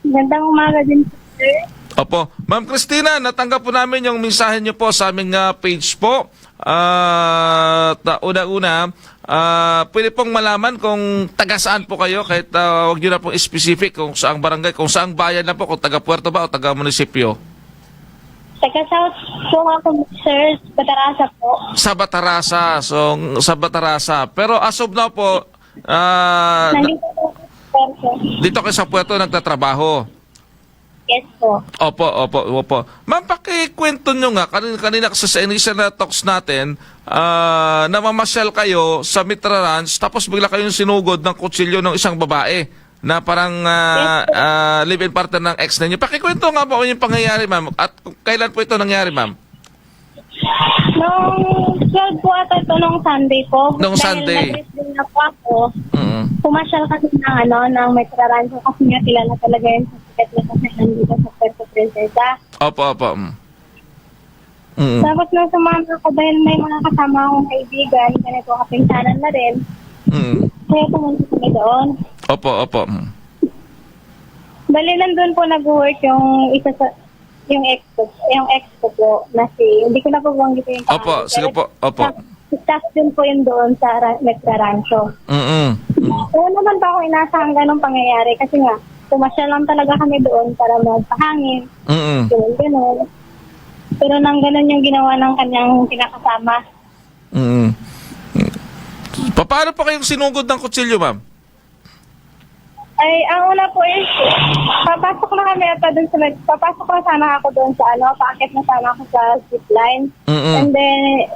Magandang umaga din po, sir. Opo. Ma'am Christina, natanggap po namin yung mensahe niyo po sa aming page po. Una-una, pwede pong malaman kung taga saan po kayo, kahit wag nyo na pong specific kung saang barangay, kung saang bayan na po, kung taga Puerto ba o taga munisipyo. Taga-South po ako, sir. Batarasa po. Sa Batarasa. So, sa Batarasa. Pero as of now po, Nandito po, sir. dito kayo sa Puerto nagtatrabaho. Yes po. Opo. Ma'am, pakikwento nyo nga, kanina kasi sa initial na talks natin, namamasyal kayo sa Mitra Ranch, tapos bigla kayong sinugod ng kutsilyo ng isang babae na parang live-in partner ng ex ninyo. Pakikwento nga po yung pangyayari, ma'am. At kailan po ito nangyari, ma'am? Nung 12 po ata ito, nung Sunday po. Nung Sunday. Dahil nag-rest na po ako. Mm. Pumasyal kasi ng Mitra Rancho kasi nga kilala talaga yun sa sikat na kasi nandito sa Puerto Princesa. Opo. Mm. Tapos nung sumama ko dahil may mga kasama akong kaibigan, ganito kapinsanan na rin. Mm. Kaya pumunta kami doon. Opo. Mm. Bali, nandun po nag-work yung isa sa yung ex ko po na hindi ko na po banggitin yung Opo, sige po. Opo. Staff din po yun doon sa Mitra Rancho. Mm. Oo naman pa ako inaasahan ganun pangyayari kasi nga, pumasyal lang talaga kami doon para magpahangin. Mm. Ganun. Pero nang ganun yung ginawa ng kanyang pinakasama. Mm. Paano pa kayong sinugod ng kutsilyo, ma'am? Ay, ang una po is, papasok na kami ata doon sa, papasok na sana ako doon sa paakit na sana ako sa zipline. Mm-mm. And then,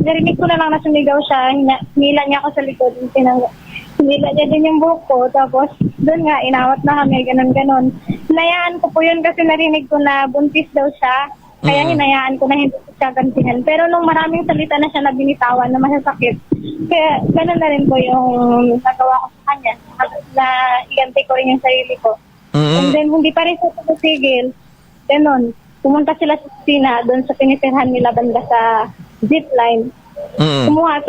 narinig ko na lang na sumigaw siya, hinila niya ako sa likod, hinila niya din yung buhok ko, tapos doon nga, inawat na kami, ganun-ganun. Hinayaan ko po yun kasi narinig ko na buntis daw siya, kaya hinayaan ko na hindi ko siya gantihan. Pero nung maraming salita na siya na binitawan na masasakit, kaya ganun na rin po yung nagawa ko sa kanya, na iganti ko rin yung sarili ko. And then, hindi pa rin siya tumitigil. Ganun, pumunta sila sa kusina, doon sa pinitirhan nila banda sa zipline. Kumuha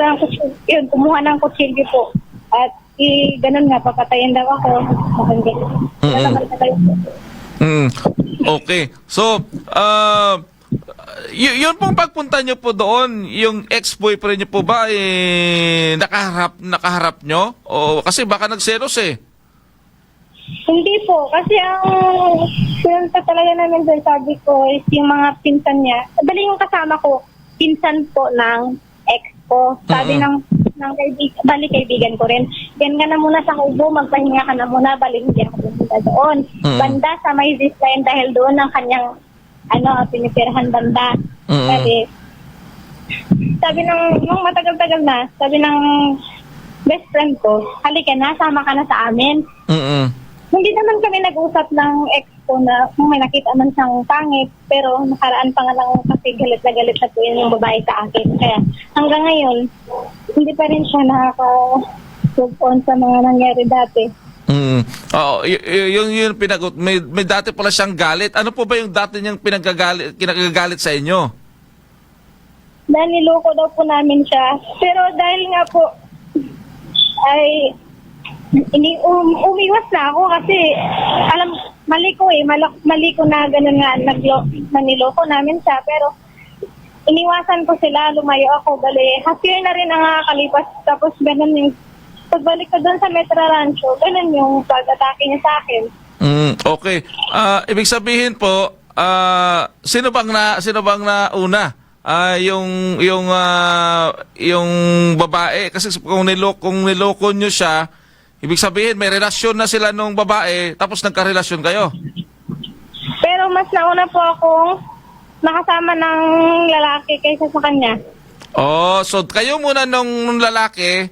ng kutsilyo po. At ganun nga, papatayin daw ako. Okay. So, yun pong pagpunta nyo po doon, yung ex-boyfriend nyo po ba, nakaharap nyo? O, kasi baka nagselos eh. Hindi po, kasi ang pinunta talaga namin doon, sabi ko, is yung mga pinsan niya. Bali yung kasama ko, pinsan po ng ex ko. Sabi ng kaibigan ko rin, yan ka na muna sa Kubo, magpahinga ka na muna, bali hindi ako pumunta doon. Banda sa may zipline dahil doon ang kanyang pinipirahan banda. Sabi nung matagal-tagal na, sabi ng best friend ko, halika na, sama ka na sa amin. Hindi naman kami nag-usap ng ex ko na kung may nakita man siyang pangit, pero nakaraan pa nga lang kasi galit na po yun yung babae sa akin. Kaya hanggang ngayon, hindi pa rin siya nakaka-move on sa mga nangyari dati. Oo, yung pinagot, may dati pala siyang galit. Ano po ba yung dati niyang kinagagalit sa inyo? Dahil niloko daw po namin siya. Pero dahil nga po, ay umiwas na ako kasi mali ko na ganun nga niloko namin siya, pero iniwasan ko sila, lumayo ako, bali half year na rin ang nakakalipas, tapos ganun yung pagbalik ko doon sa Mitra Rancho, ganun yung pag-atake niya sa akin. Okay. Ibig sabihin po, sino bang nauna? Yung babae, kasi kung niloko nyo siya, ibig sabihin may relasyon na sila nung babae, tapos nagka-relasyon kayo. Pero mas nauna po akong nakasama ng lalaki kaysa sa kanya. Oh, so kayo muna nung lalaki,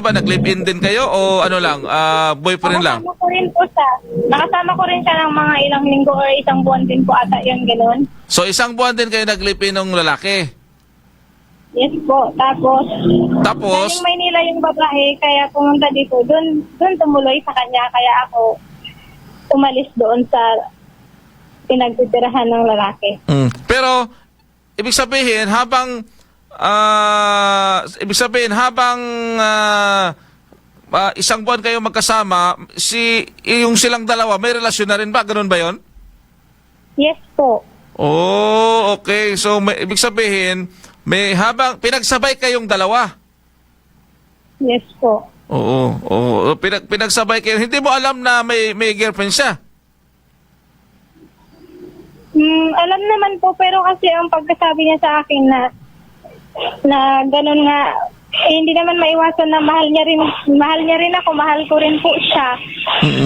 nag-live-in din kayo o ano lang, boyfriend lang? Nakasama ko rin siya ng mga ilang linggo or isang buwan din po ata yung gano'n. So isang buwan din kayo nag-live-in ng lalaki? Yes po. Tapos Tapos, Maynila yung babae, kaya pumunta dito. Doon tumuloy sa kanya, kaya ako umalis doon sa pinagtitirahan ng lalaki. Pero, ibig sabihin, habang isang buwan kayo magkasama, yung silang dalawa, may relasyon na rin ba? Ganun ba yon? Yes po. Oh, okay. So, ibig sabihin, habang pinagsabay kayong dalawa. Yes po. Oo, oo. Pinagsabay kayo. Hindi mo alam na may girlfriend siya. Alam naman po, pero kasi ang pagkasabi niya sa akin na ganun nga, hindi naman maiwasan na mahal niya rin ako, mahal ko rin po siya.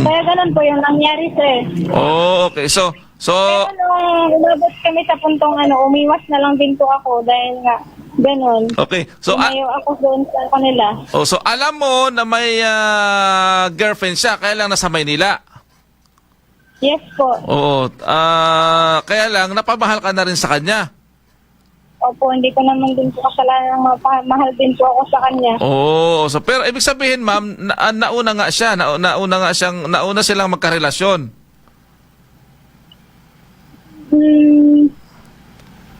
Kaya ganun po yung nangyari, sir. Oh, okay. So, Pero nung umabot kami sa puntong umiwas na lang din po ako dahil nga ganun. okay. So, Umayo ako doon sa kanila. so alam mo na may girlfriend siya, kaya lang nasa Maynila. Yes po. Oo. Kaya lang, napamahal ka na rin sa kanya. Opo, hindi ko naman din po kasalanan, mahal din po ako sa kanya. Oo. So, pero ibig sabihin, ma'am, nauna nga siya. Nauna silang magkarelasyon.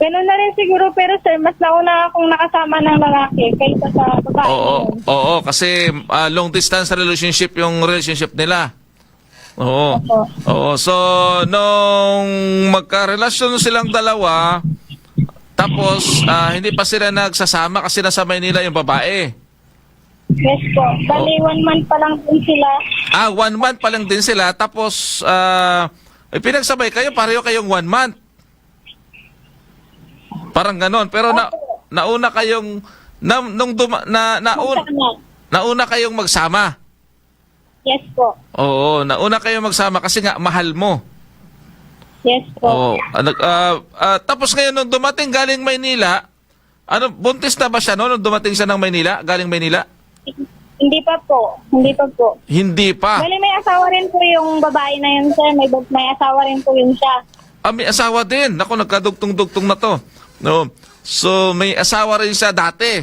Ganun na rin siguro, pero sir, mas nauna akong nakasama ng lalaki kaysa sa babae. Oo, kasi long distance relationship yung relationship nila. Oo. Opo. Oo. So, nung magkarelasyon silang dalawa, tapos hindi pa sila nagsasama kasi nasa Maynila yung babae. Yes po. Bali, 1 month pa lang din sila. 1 month pa lang din sila, tapos pinagsabay kayo, pareho kayong 1 month. Parang ganon. Pero nauna kayong nauna kayong magsama. Yes po. Oo, nauna kayong magsama kasi nga mahal mo. Yes po. Oo. Tapos ngayon nung dumating galing Maynila, buntis na ba siya nung dumating siya ng Maynila, galing Maynila? Hindi pa po. Hindi pa. Bali, may asawa rin po yung babae na yun, sir. May asawa rin po yun siya. May asawa din. Naku, nagkadugtong-dugtong na to. No. So, may asawa rin siya dati.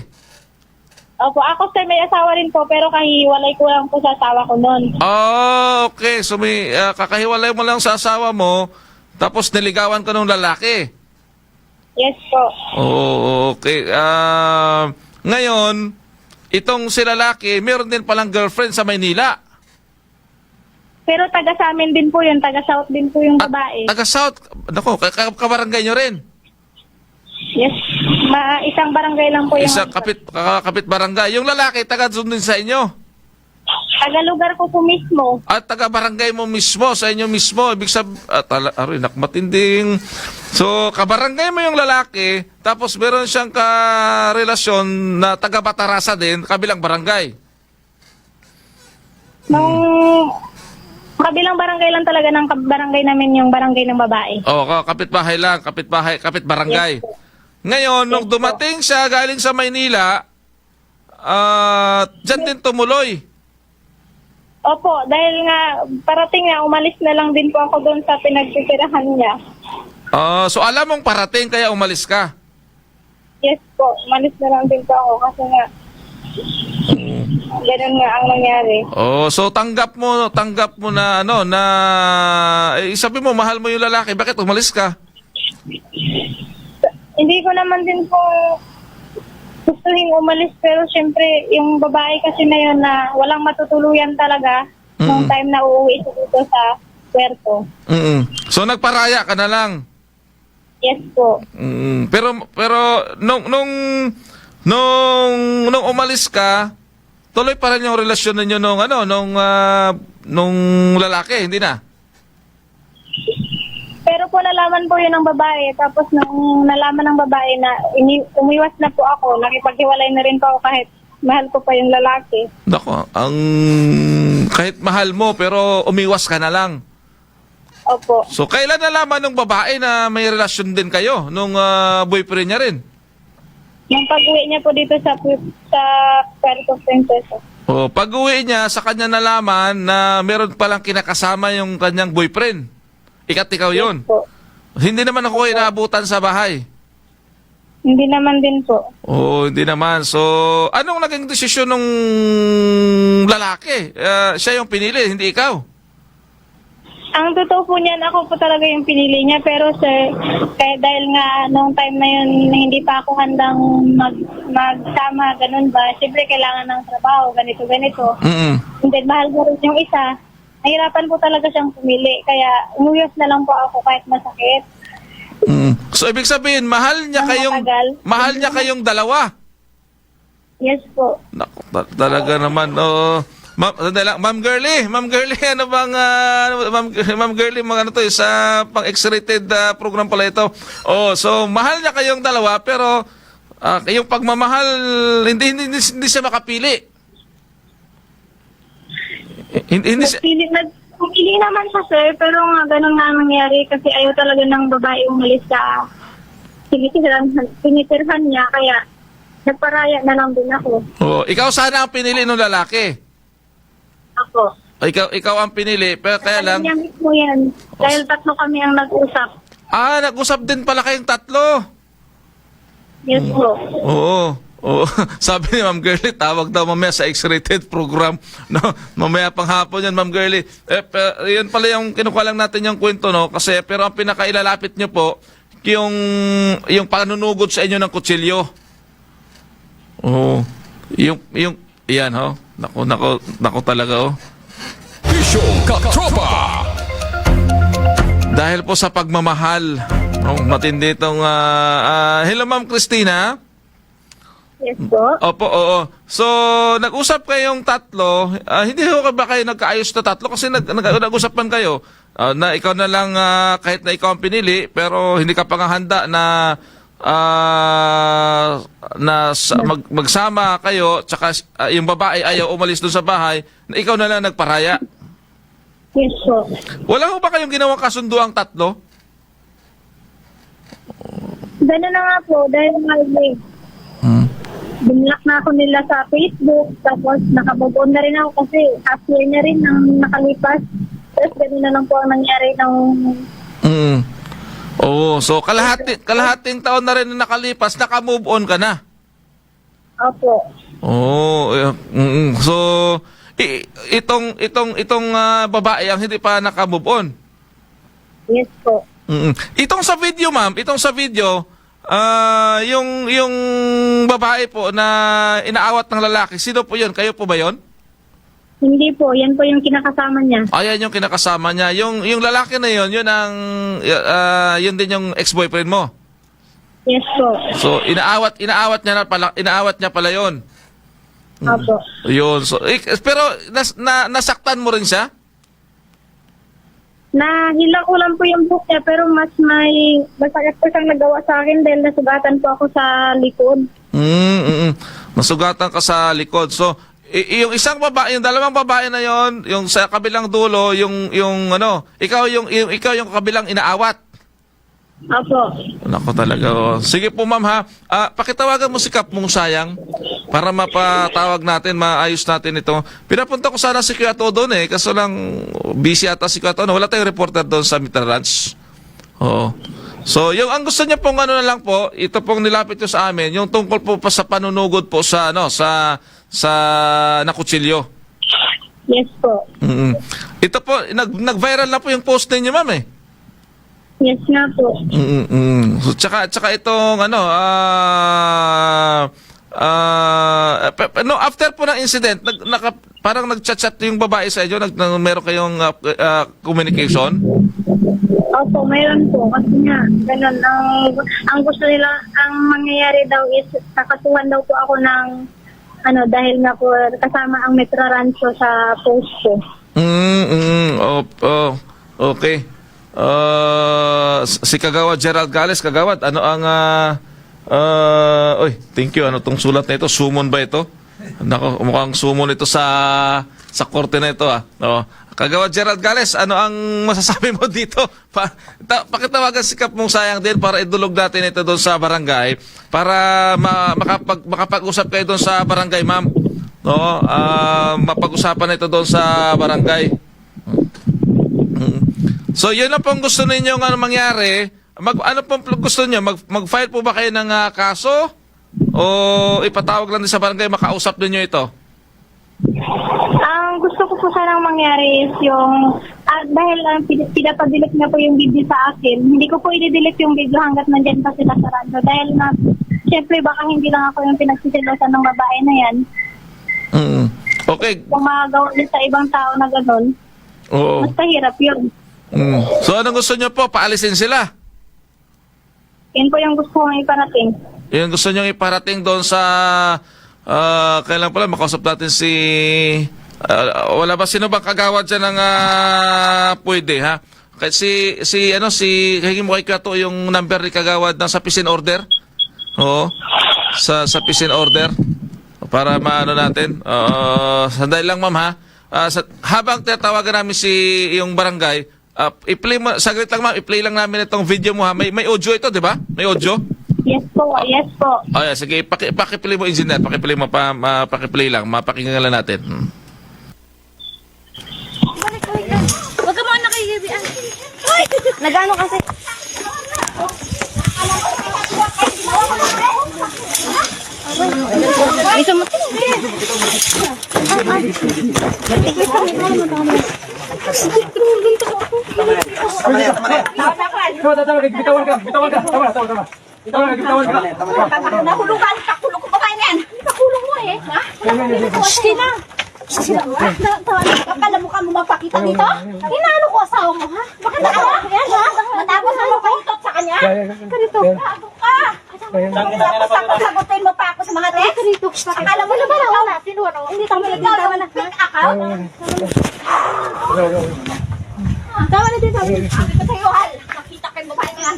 Opo, ako sir, may asawa rin po, pero kahiwalay ko lang po sa asawa ko noon. Oh, okay. So, may kakahiwalay mo lang sa asawa mo, tapos niligawan ka ng lalaki. Yes po. Oh, okay. Ngayon, itong si lalaki, meron din palang girlfriend sa Maynila. Pero taga sa amin din po yun, taga South din po yung babae. Taga South. Naku, kabarangay nyo rin. Yes. Isang barangay lang po yung... Isang kapit barangay. Yung lalaki, taga doon din sa inyo. Taga lugar ko po mismo. At taga barangay mo mismo, sa inyo mismo. Ibig sabihin, matinding. So, kabarangay mo yung lalaki, tapos meron siyang karelasyon na taga Batarasa din, kabilang barangay. Nung kabilang barangay lang talaga ng barangay namin yung barangay ng babae. Oo, kapitbahay lang, kapit barangay. Yes, po. Ngayon, nung dumating siya galing sa Maynila, dyan din tumuloy. Opo, dahil nga parating nga, umalis na lang din po ako doon sa pinagtitirahan niya. So, alam mong parating kaya umalis ka? Yes po, umalis na lang din po ako kasi nga ganun nga ang nangyari. So tanggap mo na sabi mo mahal mo yung lalaki, bakit umalis ka? Hindi ko naman din po gustuhin umalis, pero syempre yung babae kasi na yun na walang matutuluyan talaga nung time na uuwi siya dito sa puerto. So nagparaya ka na lang? Yes po. Pero nung umalis ka, tuloy pa rin yung relasyon ninyo nung lalaki, hindi na? Pero po nalaman po yun ng babae. Tapos nung nalaman ng babae na umiwas na po ako, nakipaghiwalay na rin po ako kahit mahal ko pa yung lalaki. Nako, kahit mahal mo pero umiwas ka na lang. Opo. So kailan nalaman ng babae na may relasyon din kayo nung boyfriend niya rin? Nung pag-uwi niya po dito sa Puerto Princesa. Pag-uwi niya, sa kanya nalaman na meron palang kinakasama yung kanyang boyfriend. Ikaw yun. Yes po. Hindi naman ako inaabutan sa bahay. Hindi naman din po. Hindi naman. So, anong naging desisyon ng lalaki? Siya yung pinili, hindi ikaw? Ang totoo po niyan, ako po talaga yung pinili niya. Pero sir, kaya dahil nga nung time na yun, hindi pa ako handang magsama, ganun ba? Siyempre, kailangan ng trabaho, ganito. Mm-mm. And then, mahal ko rin yung isa. Nahirapan po talaga siyang pumili. Kaya, umuyos na lang po ako kahit masakit. Mm. So, ibig sabihin, mahal niya kayong dalawa. Yes po. Naku, talaga naman, Ma'am Girlie, ano bang, Ma'am Girlie, mga ano to, sa pang-X-rated program pala ito. Oh, so, mahal niya kayong dalawa, pero, yung pagmamahal, hindi siya makapili. Hindi siya... Pumili naman siya, sir, pero nga ganun nga nangyari kasi ayaw talaga ng babae umalis sa tinitirhan niya, kaya nagparaya na lang din ako. Oh, ikaw sana ang pinili ng lalaki. Ako. Ikaw ang pinili, pero kaya lang... Kanya mismo yan. Dahil tatlo kami ang nag-usap. Nag-usap din pala kayong tatlo. Yes po. Oo. Sabi ni Ma'am Girlie, tawag daw mamaya sa X-rated program. No? Mamaya pang hapon yan, Ma'am Girlie. Yun pala yung kinukuha lang natin yung kwento, no? Kasi, pero ang pinakailalapit nyo po, yung panunugod sa inyo ng kutsilyo. Oo. Yan, ho. Nako talaga, oh. Pisyo Katropa! Dahil po sa pagmamahal, matindi itong... hello, Ma'am Christina. Yes po. Opo, oo. So, nag-usap kayong tatlo. Hindi ho ba kayo nagkaayos na tatlo? Kasi nag-usapan kayo na ikaw na lang, kahit na ikaw ang pinili, pero hindi ka pa nga handa na magsama kayo, tsaka yung babae ayaw umalis doon sa bahay, na ikaw na lang nagparaya. Yes po. Wala ho ba kayong ginawang kasunduang tatlo? Gano'n na nga po, dahil binlock na ako nila sa Facebook, tapos nakababon na rin ako kasi half year na rin nang nakalipas. Tapos gano'n na lang po ang nangyari ng... Oo, so kalahating taon na rin na nakalipas, naka-move on ka na. Opo. Oo, so itong babae ang hindi pa naka-move on. Yes po. Itong sa video, ma'am, yung babae po na inaawat ng lalaki, sino po yun? Kayo po ba yun? Hindi po, yan po yung kinakasama niya. Ayan yung kinakasama niya. Yung lalaki na yun ang yun din yung ex-boyfriend mo. Yes po. So inaawat niya pala yun. Opo. Yun. So pero nasaktan mo rin siya? Nahila ko lang po yung book niya, pero mas masakit po siyang nagawa sa akin dahil nasugatan po ako sa likod. Nasugatan ka sa likod. So, yung isang babae, yung dalawang babae na yon, yung sa kabilang dulo, ikaw yung kabilang inaawat. Opo. Nako talaga. Oh. Sige po, ma'am, ha. Pakitawagan mo si Kap mong sayang para mapatawag natin, maayos natin ito. Pinapunta ko sana si Kuya Todo doon kaso lang busy ata si Kuya Todo. Wala tayong reporter doon sa Mitra Ranch. Oo. So, yung ang gusto niya pong na lang po, ito pong nilapit nyo sa amin, yung tungkol po pa sa panunugod po sa nakutsilyo. Yes po. Ito po, nag-viral na po yung post ninyo, ma'am Yes nga po. So, tsaka itong after po ng incident, parang nag-chat yung babae sa inyo, meron kayong communication? Opo, mayroon po. Kasi nga, ganun. Ang gusto nila, ang mangyayari daw is, kakatuhan daw po ako ng, dahil nga po kasama ang Metro Rancho sa post ko. Okay. Si Kagawad Gerald Gales, Kagawad, ano ang thank you. Ano tong sulat na ito? Sumon ba ito? Nako, mukhang sumon ito sa korte na ito Kagawad Gerald Gales, ano ang masasabi mo dito? Pakitawagan si Kap mong sayang din para idulog natin ito doon sa barangay para makapag-usap kayo doon sa barangay, ma'am. Mapag-usapan ito doon sa barangay. So, yun na pong gusto ninyo mangyari. Ano pong gusto niyo? Mag-file po ba kayo ng kaso? O ipatawag lang din sa barangay, makausap ninyo ito? Ang gusto ko po sanang mangyari is yung, dahil pinapadelete niya po yung video sa akin, hindi ko po i-delete yung video hanggat nandyan pa sila sa radyo. Dahil na, syempre baka hindi lang ako yung pinagsisilosan ng babae na yan. Okay. Kung magagawa niya sa ibang tao na gano'n, Oo. mas mahirap yun. So anong gusto nyo po? Paalisin sila? Yun po yung gusto kong iparating. Yung gusto nyo iparating doon sa... kailan pala makausap natin si... wala ba sino bang kagawad dyan ng pwede, ha? Kasi si hingin mo kay Kato yung number ni kagawad ng sa pisin order. Oo. Sa pisin order. Para maano natin. Sandali lang, ma'am, ha? Habang tatawagan namin yung barangay, i-play mo, saglit lang, ma'am, i-play lang namin itong video mo, ha? May audio ito, di ba? May audio? Yes po, yes po. Yeah, sige, pakiplay mo, engineer. Pakiplay mo, pakiplay lang. Mapakinggan lang natin. Huwag ka muna kay Gabian. Nagano kasi? Isa mo. Nahulugan, kakulong ko ba kayo yan? Kakulong mo eh, ha? Sige na. Akala mo ka mo magpakita dito? Hinalo ko asawa mo, ha? Bakit nakawa ko yan, ha? Matapos mo magpahitot sa kanya? Ganito. Gago ka. Tapos sagutin mo pa ako sa mga text? Akala mo na ba wala? Hindi kami nagtama na. Akaw? Tama na din, sabi ko sa'yo, Hal. Makita kayo mo ba yan?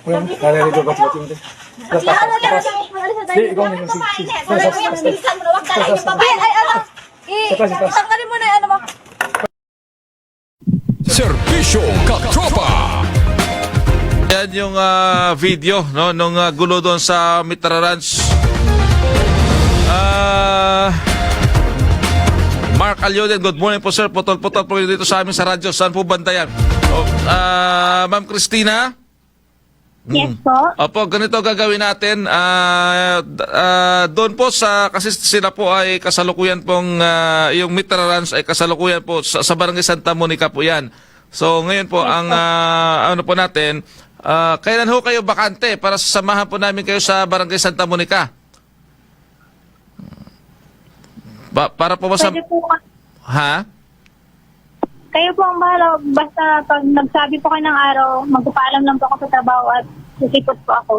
Naririnig ko ba ito? Ano lang sa babae niya? Wala mo yung bilisan mo na wag dala yung babae. Ay, ano? Tanggalin mo na yung ano mo. Serbisyo Katropa. Yan yung video, no, nung gulo doon sa Mitra Ranch. Mark Alyoden, good morning po, sir. Putol-putol po dito sa amin sa radyo. Saan po banda yan? Ma'am Christina? Yes po. Opo, ganito gagawin natin. Doon po kasi sila po ay kasalukuyan pong, yung Mitra Ranch ay kasalukuyan po sa Barangay Santa Monica po yan. So ngayon po, ang ano po natin, kailan ho kayo bakante para sasamahan po namin kayo sa Barangay Santa Monica? Para po Pwede po, Ha? kayo po ang bahala. Basta pag nagsabi po kayo ng araw, magpapaalam lang po ako sa trabaho at sisipot po ako.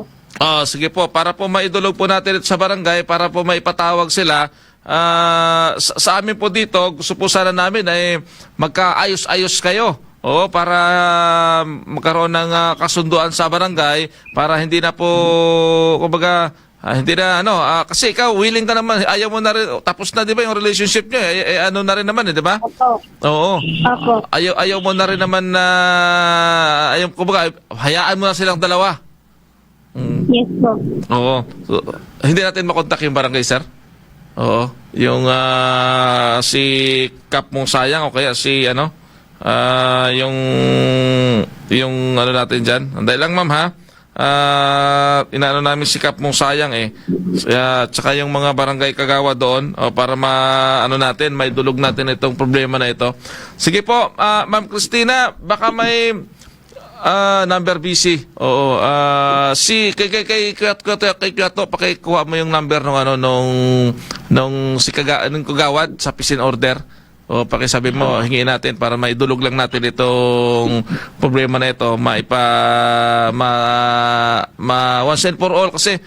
Sige po, para po maidulog po natin ito sa barangay, para po maipatawag sila. Sa amin po dito, gusto po sana namin ay magkaayos-ayos kayo. Oo, para magkaroon ng kasunduan sa barangay, para hindi na po, kumbaga, hindi na kasi ikaw willing ka naman, ayaw mo na rin, tapos na 'di ba yung relationship niyo, ano na rin naman 'di ba? Opo. Oo. Opo. Ayaw mo na rin naman na kumbaga hayaan mo na silang dalawa. Yes po. Oo. So, hindi natin makontak yung barangay, sir. Oo. Yung si Kap mong sayang o kaya si yung ano natin diyan. Anday lang, ma'am, ha. Inaano namin si Kap mong sayang tsaka yung mga barangay kagawa doon para natin, may dulog natin itong problema na ito. Sige po, Ma'am Christina, baka may number busy. Oo, kay Kyato, pakikuha mo yung number nung si kagawad sa pisin order. O pakisabi mo, hingin natin para maidulog lang natin itong problema na ito, once and for all. Kasi,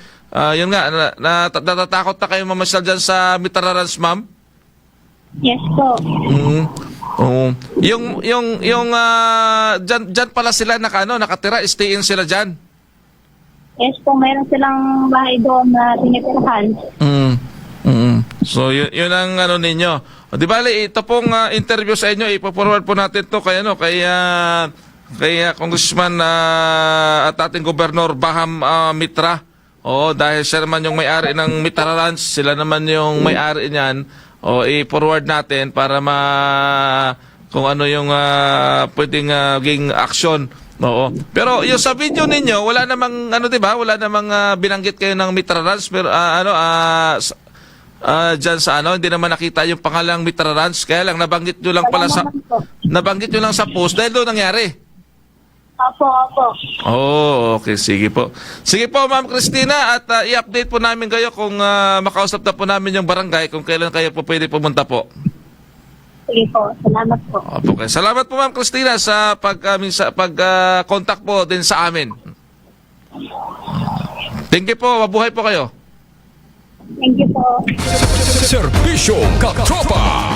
yun nga, natatakot na kayo mamasyal dyan sa Mitra Ranch, ma'am? Yes po. Yung dyan pala sila nakatira, stay in sila dyan? Yes po, mayroon silang bahay doon na tinitirahan. So, yun ang ninyo. Di bali, ito pong interview sa inyo, ipo-forward po natin to kay Congressman at ating Gobernador Baham Mitra. Dahil siya naman yung may-ari ng Mitra Ranch, sila naman yung may-ari niyan. I-forward natin para kung ano yung pwedeng maging action. Oo. Pero yung sa video ninyo, wala namang di ba? Wala namang binanggit kayo ng Mitra Ranch, pero dyan sa ano, hindi naman nakita yung pangalang Mitra Ranch, kaya lang nabanggit nyo lang pala sa post dahil doon nangyari. Opo, opo. Oh, okay, sige po. Sige po, Ma'am Christina, at i-update po namin kayo kung makausap na po namin yung barangay kung kailan kayo po pwede pumunta po. Sige po, salamat po. Opo, okay. Salamat po, Ma'am Christina, sa pag-contact po din sa amin. Thank you po, mabuhay po kayo. Thank you po. Serbisyo Katropa.